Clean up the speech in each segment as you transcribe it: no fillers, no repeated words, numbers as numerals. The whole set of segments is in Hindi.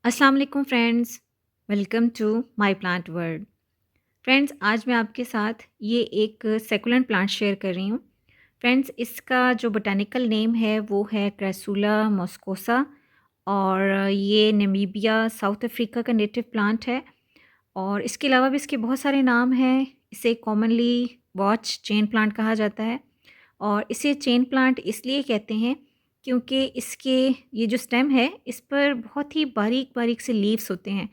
अस्सलाम वालेकुम friends, welcome to my plant world. Friends, आज मैं आपके साथ ये एक सेकुलेंट प्लांट शेयर कर रही हूँ। फ्रेंड्स, इसका जो बोटानिकल नेम है वो है क्रासूला मॉस्कोसा और ये नामीबिया साउथ अफ्रीका का नेटिव प्लांट है। और इसके अलावा भी इसके बहुत सारे नाम हैं। इसे कॉमनली वॉच चेन प्लांट कहा जाता है और इसे चेन प्लांट इसलिए कहते हैं क्योंकि इसके ये जो स्टेम है इस पर बहुत ही बारीक बारीक से लीव्स होते हैं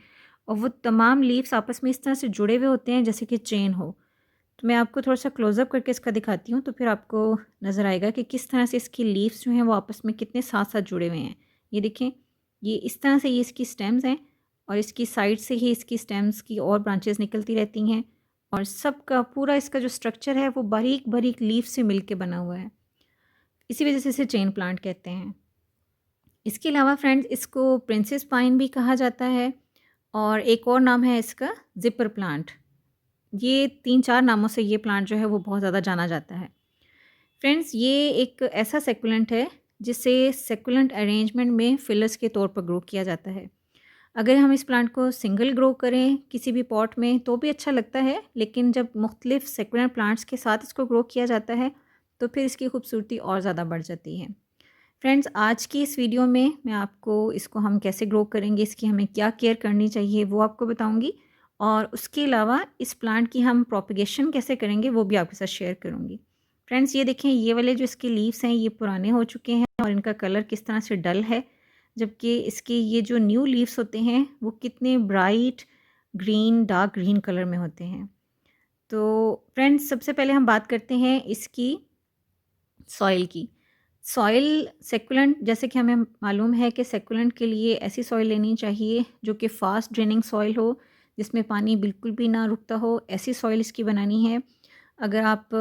और वो तमाम लीव्स आपस में इस तरह से जुड़े हुए होते हैं जैसे कि चेन हो। तो मैं आपको थोड़ा सा क्लोज़अप करके इसका दिखाती हूँ तो फिर आपको नज़र आएगा कि किस तरह से इसकी लीव्स जो हैं वो आपस में कितने साथ साथ जुड़े हुए हैं। ये देखें, ये इस तरह से ये इसकी स्टेम्स हैं और इसकी साइड से ही इसकी स्टेम्स की और ब्रांचेस निकलती रहती हैं और सबका पूरा इसका जो स्ट्रक्चर है वो बारीक बारीक लीफ से मिल के बना हुआ है। इसी वजह से इसे चेन प्लांट कहते हैं। इसके अलावा फ्रेंड्स, इसको प्रिंसेस पाइन भी कहा जाता है और एक और नाम है इसका ज़िपर प्लांट। ये 3-4 नामों से ये प्लांट जो है वो बहुत ज़्यादा जाना जाता है। फ्रेंड्स, ये एक ऐसा सेकुलेंट है जिसे सेकुलेंट अरेंजमेंट में फिलर्स के तौर पर ग्रो किया जाता है। अगर हम इस प्लांट को सिंगल ग्रो करें किसी भी पॉट में तो भी अच्छा लगता है, लेकिन जब मुख्तलिफ सेकुलेंट प्लांट्स के साथ इसको ग्रो किया जाता है तो फिर इसकी खूबसूरती और ज़्यादा बढ़ जाती है। फ्रेंड्स, आज की इस वीडियो में मैं आपको इसको हम कैसे ग्रो करेंगे, इसकी हमें क्या केयर करनी चाहिए वो आपको बताऊंगी और उसके अलावा इस प्लांट की हम प्रोपगेशन कैसे करेंगे वो भी आपके साथ शेयर करूंगी। फ्रेंड्स, ये देखें, ये वाले जो इसके लीव्स हैं ये पुराने हो चुके हैं और इनका कलर किस तरह से डल है, जबकि इसके ये जो न्यू लीव्स होते हैं वो कितने bright green dark green colour में होते हैं। तो फ्रेंड्स, सबसे पहले हम बात करते हैं इसकी सॉइल की। सॉइल सेकुलेंट, जैसे कि हमें मालूम है कि सेकुलेंट के लिए ऐसी सॉइल लेनी चाहिए जो कि फास्ट ड्रेनिंग सॉइल हो, जिसमें पानी बिल्कुल भी ना रुकता हो, ऐसी सॉइल इसकी बनानी है। अगर आप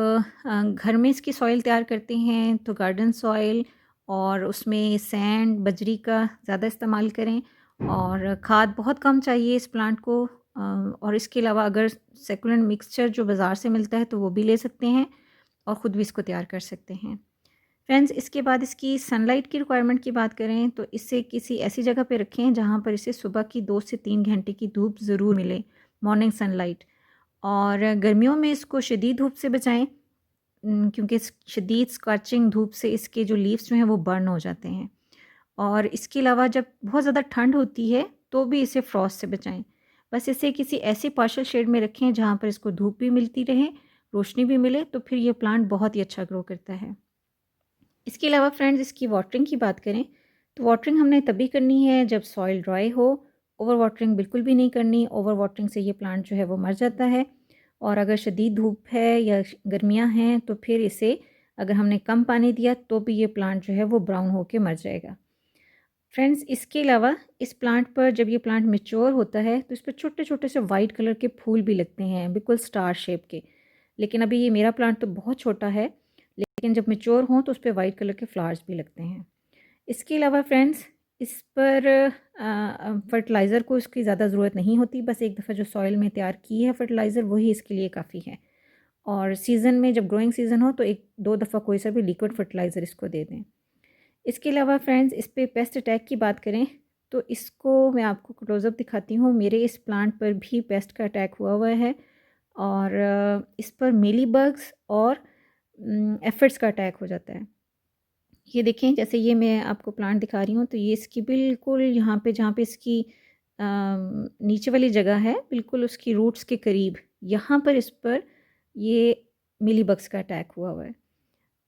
घर में इसकी सॉइल तैयार करते हैं तो गार्डन सॉइल और उसमें सैंड बजरी का ज़्यादा इस्तेमाल करें और खाद बहुत कम चाहिए इस प्लांट को। और इसके अलावा अगर सेकुलेंट मिक्सचर जो बाज़ार से मिलता है तो वो भी ले सकते हैं और ख़ुद भी इसको तैयार कर सकते हैं। फ्रेंड्स, इसके बाद इसकी सनलाइट की रिक्वायरमेंट की बात करें तो इसे किसी ऐसी जगह पे रखें जहाँ पर इसे सुबह की 2 से 3 घंटे की धूप ज़रूर मिले, मॉर्निंग सनलाइट। और गर्मियों में इसको शदीद धूप से बचाएं क्योंकि इस शदीद स्कॉचिंग धूप से इसके जो लीव्स जो हैं वो बर्न हो जाते हैं। और इसके अलावा जब बहुत ज़्यादा ठंड होती है तो भी इसे फ्रॉस्ट से बचाएं। बस इसे किसी ऐसे पार्शियल शेड में रखें जहाँ पर इसको धूप भी मिलती रहे, रोशनी भी मिले, तो फिर ये प्लांट बहुत ही अच्छा ग्रो करता है। इसके अलावा फ्रेंड्स, इसकी वाटरिंग की बात करें तो वाटरिंग हमने तभी करनी है जब सॉइल ड्राई हो। ओवर वाटरिंग बिल्कुल भी नहीं करनी, ओवर वाटरिंग से ये प्लांट जो है वो मर जाता है। और अगर शदीद धूप है या गर्मियाँ हैं तो फिर इसे अगर हमने कम पानी दिया तो भी ये प्लांट जो है वो ब्राउन होकर मर जाएगा। फ्रेंड्स, इसके अलावा इस प्लांट पर जब ये प्लांट मैच्योर होता है तो इस पर छोटे छोटे से वाइट कलर के फूल भी लगते हैं, बिल्कुल स्टार शेप के। लेकिन अभी ये मेरा प्लांट तो बहुत छोटा है, लेकिन जब मैच्योर हों तो उस पर वाइट कलर के फ्लावर्स भी लगते हैं। इसके अलावा फ्रेंड्स, इस पर फर्टिलाइज़र को इसकी ज़्यादा ज़रूरत नहीं होती, बस एक दफ़ा जो सॉइल में तैयार की है फर्टिलाइज़र वही इसके लिए काफ़ी है। और सीज़न में जब ग्रोइंग सीज़न हो तो 1-2 दफ़ा कोई सा भी लिक्विड फर्टिलाइज़र इसको दे दें। इसके अलावा फ्रेंड्स, इस पे पेस्ट अटैक की बात करें तो इसको मैं आपको क्लोज़अप दिखाती हूँ। मेरे इस प्लांट पर भी पेस्ट का अटैक हुआ हुआ है और इस पर मीलीबग्स और एफिड्स का अटैक हो जाता है। ये देखें, जैसे ये मैं आपको प्लांट दिखा रही हूँ तो ये इसकी बिल्कुल यहाँ पे जहाँ पे इसकी नीचे वाली जगह है, बिल्कुल उसकी रूट्स के करीब, यहाँ पर इस पर ये मिलीबग्स का अटैक हुआ हुआ है।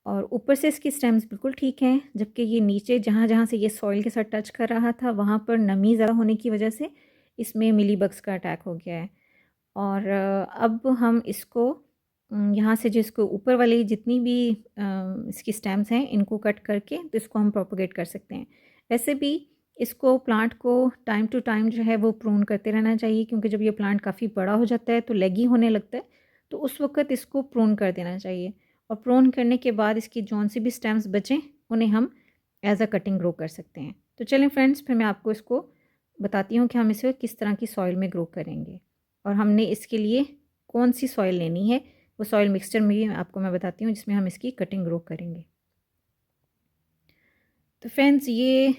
और ऊपर से इसकी स्टेम्स बिल्कुल ठीक हैं, जबकि ये नीचे जहाँ जहाँ से ये सॉइल के साथ टच कर रहा था वहाँ पर नमी ज़्यादा होने की वजह से इसमें मिलीबग्स का अटैक हो गया है। और अब हम इसको यहाँ से जिसको ऊपर वाली जितनी भी इसकी स्टेम्स हैं इनको कट करके तो इसको हम प्रोपोगेट कर सकते हैं। वैसे भी इसको प्लांट को टाइम टू टाइम जो है वो प्रून करते रहना चाहिए, क्योंकि जब ये प्लांट काफ़ी बड़ा हो जाता है तो लेगी होने लगता है, तो उस वक्त इसको प्रून कर देना चाहिए। और प्रून करने के बाद इसकी जौन सी भी स्टेम्स बचें उन्हें हम एज अ कटिंग ग्रो कर सकते हैं। तो चलें फ्रेंड्स, फिर मैं आपको इसको बताती हूँ कि हम इसे किस तरह की सॉइल में ग्रो करेंगे और हमने इसके लिए कौन सी सॉइल लेनी है। वो सॉइल मिक्सचर में भी आपको मैं बताती हूँ जिसमें हम इसकी कटिंग ग्रो करेंगे। तो फ्रेंड्स, ये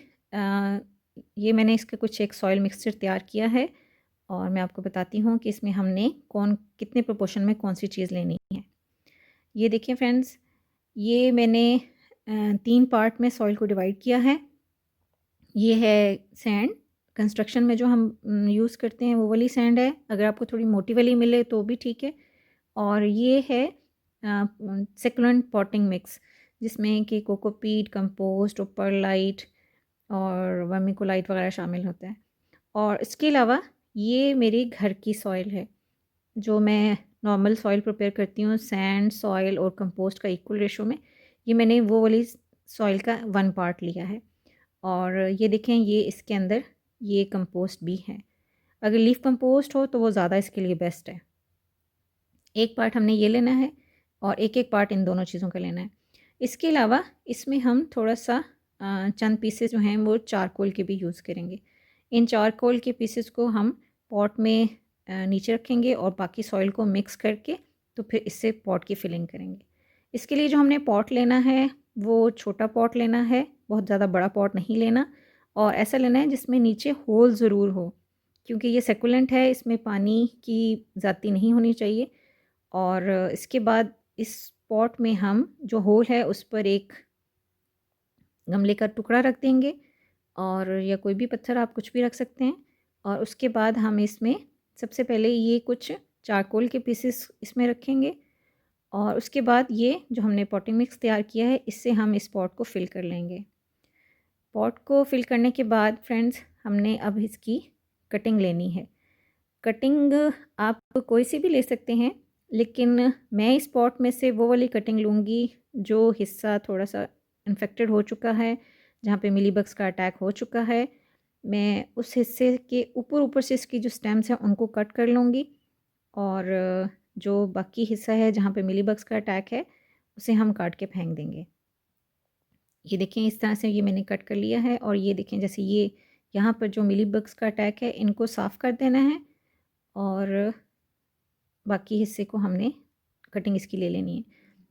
ये मैंने इसका कुछ एक सॉइल मिक्सचर तैयार किया है और मैं आपको बताती हूँ कि इसमें हमने कितने प्रोपोर्शन में कौन सी चीज़ लेनी है। ये देखिए फ्रेंड्स, ये मैंने 3 पार्ट में सॉइल को डिवाइड किया है। ये है सैंड, कंस्ट्रक्शन में जो हम यूज़ करते हैं वो वाली सैंड है। अगर आपको थोड़ी मोटी वाली मिले तो भी ठीक है। और ये है सेकुलेंट पॉटिंग मिक्स, जिसमें कि कोकोपीट, कंपोस्ट और परलाइट और वर्मिकुलाइट वगैरह शामिल होता है। और इसके अलावा ये मेरी घर की सॉइल है, जो मैं नॉर्मल सॉइल प्रिपेयर करती हूँ सैंड, सॉइल और कंपोस्ट का इक्वल रेशो में। ये मैंने वो वाली सॉइल का 1 पार्ट लिया है। और ये देखें, ये इसके अंदर ये कंपोस्ट भी है। अगर लीफ कंपोस्ट हो तो वो ज़्यादा इसके लिए बेस्ट है। 1 पार्ट हमने ये लेना है और एक पार्ट इन दोनों चीज़ों का लेना है। इसके अलावा इसमें हम थोड़ा सा चंद पीसेस जो हैं वो चारकोल के भी यूज़ करेंगे। इन चारकोल के पीसेस को हम पॉट में नीचे रखेंगे और बाकी सॉइल को मिक्स करके तो फिर इससे पॉट की फिलिंग करेंगे। इसके लिए जो हमने पॉट लेना है वो छोटा पॉट लेना है, बहुत ज़्यादा बड़ा पॉट नहीं लेना। और ऐसा लेना है जिसमें नीचे होल ज़रूर हो, क्योंकि ये सेकुलेंट है, इसमें पानी की ज़्यादती नहीं होनी चाहिए। और इसके बाद इस पॉट में हम जो होल है उस पर एक गमले का टुकड़ा रख देंगे, और या कोई भी पत्थर आप कुछ भी रख सकते हैं। और उसके बाद हम इसमें सबसे पहले ये कुछ चारकोल के पीसेस इसमें रखेंगे, और उसके बाद ये जो हमने पॉटिंग मिक्स तैयार किया है इससे हम इस पॉट को फिल कर लेंगे। पॉट को फिल करने के बाद फ्रेंड्स, हमने अब इसकी कटिंग लेनी है। कटिंग आप कोई सी भी ले सकते हैं, लेकिन मैं इस पॉट में से वो वाली कटिंग लूँगी जो हिस्सा थोड़ा सा इन्फेक्टेड हो चुका है, जहाँ पे मिलीबग्स का अटैक हो चुका है। मैं उस हिस्से के ऊपर ऊपर से इसकी जो स्टेम्स हैं उनको कट कर लूँगी, और जो बाकी हिस्सा है जहाँ पे मिलीबग्स का अटैक है उसे हम काट के फेंक देंगे। ये देखें, इस तरह से ये मैंने कट कर लिया है। और ये देखें, जैसे ये यहाँ पर जो मिलीबग्स का अटैक है इनको साफ़ कर देना है, और बाकी हिस्से को हमने कटिंग इसकी ले लेनी है।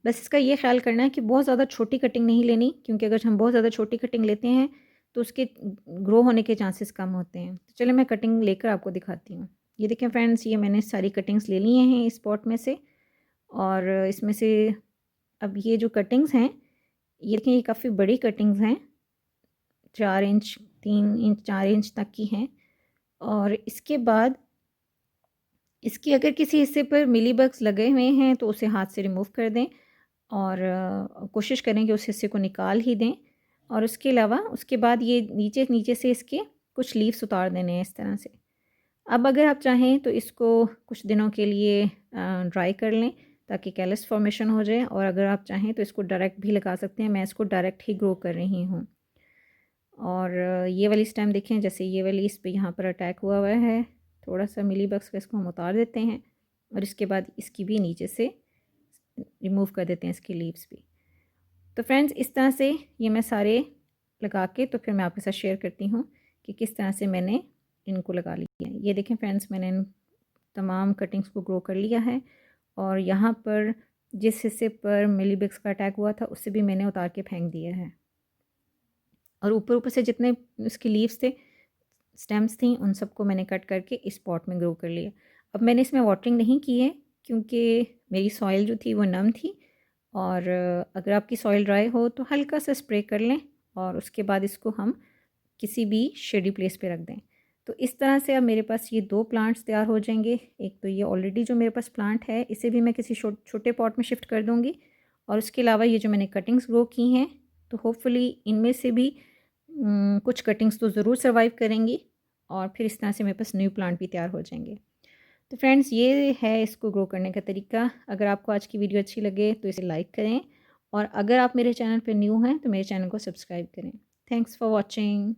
बस इसका ये ख़्याल करना है कि बहुत ज़्यादा छोटी कटिंग नहीं लेनी, क्योंकि अगर हम बहुत ज़्यादा छोटी कटिंग लेते हैं तो उसके ग्रो होने के चांसेस कम होते हैं। तो चलिए मैं कटिंग लेकर आपको दिखाती हूँ। ये देखें फ्रेंड्स, ये मैंने सारी कटिंग्स ले ली हैं इस पॉट में से। और इसमें से अब ये जो कटिंग्स हैं, ये देखें, ये काफ़ी बड़ी कटिंग्स हैं, 4 इंच, 3 इंच, 4 इंच तक की हैं। और इसके बाद इसकी अगर किसी हिस्से पर मिलीबग्स लगे हुए हैं तो उसे हाथ से रिमूव कर दें, और कोशिश करें कि उस हिस्से को निकाल ही दें। और उसके अलावा उसके बाद ये नीचे नीचे से इसके कुछ लीव्स उतार देने हैं इस तरह से। अब अगर आप चाहें तो इसको कुछ दिनों के लिए ड्राई कर लें ताकि कैलस फॉर्मेशन हो जाए, और अगर आप चाहें तो इसको डायरेक्ट भी लगा सकते हैं। मैं इसको डायरेक्ट ही ग्रो कर रही हूँ। और ये वाली स्टेम देखें, जैसे ये वाली इस पे यहाँ पर अटैक हुआ हुआ है, थोड़ा सा मिलीबग्स का, इसको हम उतार देते हैं। और इसके बाद इसकी भी नीचे से रिमूव कर देते हैं, इसकी लीव्स भी। तो फ्रेंड्स, इस तरह से ये मैं सारे लगा के तो फिर मैं आपके साथ शेयर करती हूँ कि किस तरह से मैंने इनको लगा लिया है। ये देखें फ्रेंड्स, मैंने इन तमाम कटिंग्स को ग्रो कर लिया है, और यहाँ पर जिस हिस्से पर मिलीबग्स का अटैक हुआ था उससे भी मैंने उतार के फेंक दिया है। और ऊपर ऊपर से जितने उसके लीव्स थे, स्टेम्स थी, उन सबको मैंने कट करके इस पॉट में ग्रो कर लिया। अब मैंने इसमें वाटरिंग नहीं की है, क्योंकि मेरी सॉइल जो थी वो नम थी। और अगर आपकी सॉइल ड्राई हो तो हल्का सा स्प्रे कर लें, और उसके बाद इसको हम किसी भी शेडी प्लेस पे रख दें। तो इस तरह से अब मेरे पास ये 2 प्लांट्स तैयार हो जाएंगे। एक तो ये ऑलरेडी जो मेरे पास प्लांट है इसे भी मैं किसी छोटे पॉट में शिफ्ट कर दूँगी, और उसके अलावा ये जो मैंने कटिंग्स ग्रो की हैं तो होपफुली इनमें से भी कुछ कटिंग्स तो ज़रूर सर्वाइव करेंगी, और फिर इस तरह से मेरे पास न्यू प्लांट भी तैयार हो जाएंगे। तो फ्रेंड्स, ये है इसको ग्रो करने का तरीका। अगर आपको आज की वीडियो अच्छी लगे तो इसे लाइक करें, और अगर आप मेरे चैनल पर न्यू हैं तो मेरे चैनल को सब्सक्राइब करें। Thanks for watching.